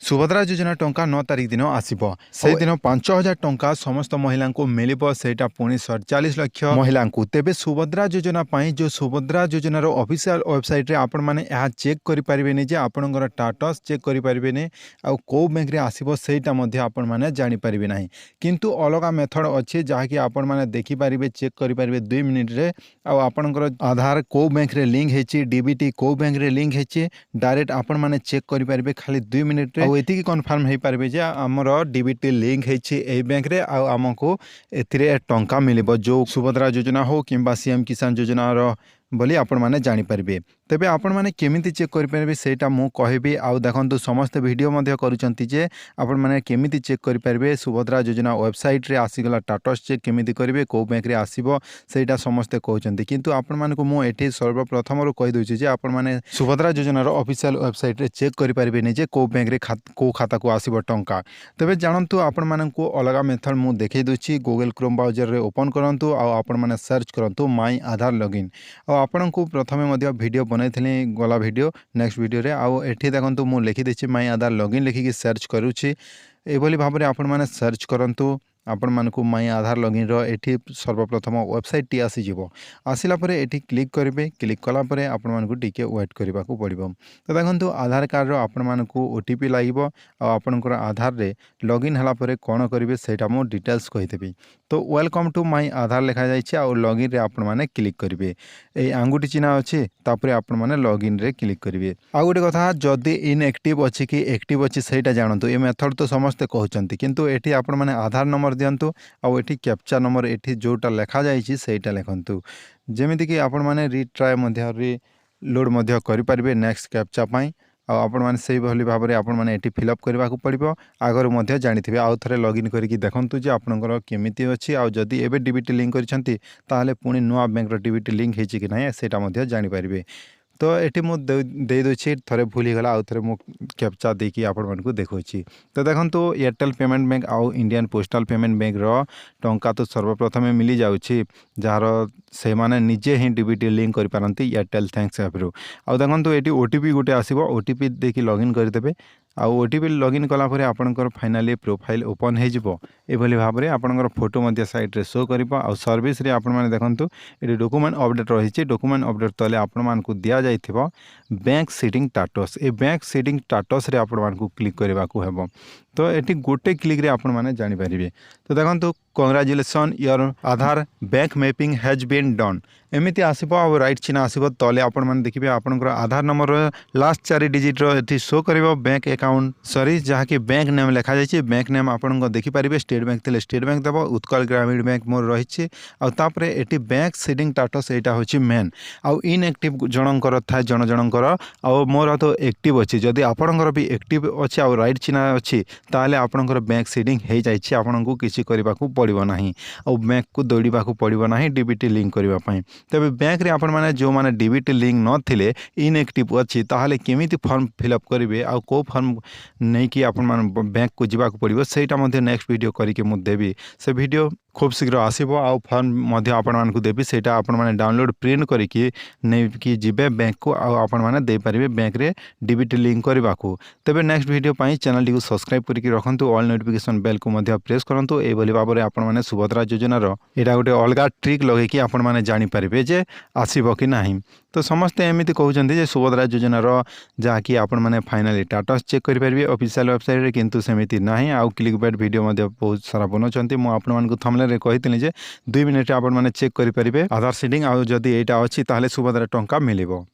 सुभद्रा योजना टंका 9 तारिख दिन आसीबो से दिन 5000 टंका समस्त महिला को मिलिबो सेटा पुणी 47 लाख महिला को तेबे सुभद्रा योजना पाई जो सुभद्रा योजनार ऑफिशियल वेबसाइट रे आपण माने यह चेक करि परिबेनी जे आपनकर स्टेटस चेक करि परिबेनी आ को बैंक रे आसीबो सेटा मध्ये आपण माने जानि परिबे नाही किंतु अलगा मेथड अछि जहा कि आपण माने देखि परिबे चेक करि परिबे 2 मिनिट रे आ आपनकर आधार को बैंक रे लिंक हेछि डीबीटी को बैंक रे लिंक हेछि डायरेक्ट आपण माने चेक करि परिबे खाली 2 मिनिट रे एति कन्फर्म हो पारे जे आमर डीबीटी लिंक है बैंक रे आमको ए टंका मिलिबो जो सुभद्रा योजना हो किंबा सीएम किसान योजना बोली आपण माने जानि परिबे तेबे आपण माने केमिति चेक करि परिबे सेटा मु कहबी आ देखंतु समस्त वीडियो मध्ये करूचंती जे आपण माने केमिति चेक करि परिबे सुभद्रा योजना वेबसाइट रे आसी गला स्टेटस चेक केमिति करिवे को बैंक रे आसीबो सेटा समस्त कहउचंती किंतु आपण माने को मु एठी सर्वप्रथम रो कहि दोछि जे आपण माने सुभद्रा योजना रो ऑफिशियल वेबसाइट रे चेक करि परिबे नि जे को बैंक रे को खाता को आसीबो टंका तेबे जानंतु आपण माने को अलगा मेथड मु देखै दोछि गूगल क्रोम ब्राउजर रे ओपन करंतु आ आपण माने सर्च करंतु माय आधार लॉगिन आपण को प्रथमे मध्य वीडियो बनैथिली गला वीडियो नेक्स्ट वीडियो रे आउ एठी देखंतु मु लिखि देछि माय आधार लॉगिन लिखिकी सर्च करूछि एभली भाबरे आपण माने सर्च करंतु आपण मानकु माय आधार लॉगिन रो एठी सर्वप्रथम वेबसाइट टी आसी जिवो आसिला परे एठी क्लिक करिवे क्लिक कला परे आपण मानकु टिके वेट करबा को पड़िबो तो देखंतु आधार कार्ड रो आपण मानकु ओटीपी लागिबो आ आपनकर आधार रे लॉगिन हला परे कोन करिवे सेटा मो डिटेल्स कहितेबी तो वेलकम टू माय आधार लिखा जाइछि आ लॉगिन रे आपण माने क्लिक करिवे ए आंगुठी चिन्ह अछि तापरे आपण माने लॉगिन रे क्लिक करिवे आ गोटे कथा जदी इनएक्टिव अछि कि एक्टिव अछि सेटा जानंतु ए मेथड तो समस्त कहउचंती किंतु एठी आपण माने आधार नंबर दियंतु आ एठी कैप्चा नंबर एठी जोटा लिखा जाइछि सेटा लिखंतु जेमिति कि आपण माने रिट्राय मध्ये रि लोड मध्ये करि परिबे नेक्स्ट कैप्चा पई आपण माने सेही भली भाबरे आपण माने एठी फिल अप करबा को पड़िबो आगर मध्ये जानिथिबे आ थरे लॉगिन करिकि देखंतु जे आपनकर केमिति अछि आ जदी एबे डीबीटी लिंक करिसंती ताहाले पुनी नुवा बैंक रो डीबीटी लिंक हेछि कि नै सेटा मध्ये जानि परिबे तो एठी मु दे दोछि थरे भूली गला आ थरे मु कैप्चा देकी आपण मानकु देखोछि तो देखंतु एयरटेल पेमेंट बैंक आ इंडियन पोस्टल पेमेंट बैंक रो टंका तो सर्वप्रथम मिली जाउछि जार से माने निजे ही डीबीटी लिंक करि पारंती एयरटेल थैंक्स ऐप रो आ देखंतु एठी ओटीपी गुटे आसीबो ओटीपी देकी लॉगिन करि देबे आ ओटीपी लॉगिन कला परे आपनकर फाइनली प्रोफाइल ओपन हे जिवो एभली भाबरे आपनकर फोटो मध्ये साइट रे शो करिवो आ सर्विस रे आपण माने देखंतु एठी डॉक्यूमेंट अपडेट रहिछि डॉक्यूमेंट अपडेट तले आपण मानकु दिया जाइथिबो बैंक सीडिंग स्टेटस ए बैंक सीडिंग स्टेटस रे आपण मानकु क्लिक करबा को हेबो तो एठी गोटे क्लिक रे आपण माने जानि परिबे तो देखंतु congratulation your Aadhaar bank mapping has been done एमिति आसीबो आ राइट चिन्ह आसीबो तले आपण माने देखिबे आपनकर आधार नंबर लास्ट 4 डिजिट रो एठी शो करिवो बैंक अकाउंट सॉरी जहा कि बैंक नेम लिखा जाइछि बैंक नेम आपण को देखि परिबे स्टेट बैंक तले स्टेट बैंक देबो उत्कल ग्रामीण बैंक मोर रहिछि आ तापरे एठी बैंक सीडिंग स्टेटस एटा होछि मेन आ इनएक्टिव जनंकर था जनकर आ मोर तो एक्टिव अछि जदी आपनकर भी एक्टिव अछि आ राइट चिन्ह अछि ताले आपनकर बैंक सीडिंग हे जाइछि आपन को किछि करबा को पड़िबो नाही आ बैंक को दौड़ीबा को पड़िबो नाही डीबीटी लिंक करबा पई तबे बैंक रे आपण माने जो माने डीबीटी लिंक न थिले इनएक्टिव अछि ताहाले केमिति फॉर्म फिल अप करिवे आ को फॉर्म नै कि आपण माने बैंक को जिबा को पड़िबो सेटा मध्ये नेक्स्ट वीडियो करी के मु देबी से वीडियो खूब शीघ्र आसीबो आ फॉर्म मध्ये आपण मान को देबी सेटा आपण माने डाउनलोड प्रिंट करी कि नै कि जिबे बैंक को आ आपण माने दे परिबे बैंक रे डीबीटी लिंक करबा को तबे नेक्स्ट वीडियो पई चैनल टी को सब्सक्राइब करी कि रखंतु ऑल नोटिफिकेशन बेल को मध्ये प्रेस करंतु ए बोली बाबरे आपण माने सुभद्रा योजना रो एटा गोटे अलगा ट्रिक लगे कि आपण माने जानि परिबे जे आसीबो कि नाही तो समस्त एमिति कहउचंती जे सुभद्रा योजना रो जा कि आपण माने फाइनली स्टेटस चेक करि परिबे ऑफिशियल वेबसाइट रे किंतु सेमिति नाही आ क्लिक बैट वीडियो मध्ये बहुत सारा बनोचंती मु आपण मान को थंबनेल रे कहितली जे 2 मिनिट आपण माने चेक करि परिबे आधार सीडिंग आ जदी एटा अछि ताहाले सुभद्रा टंका मिलिबो।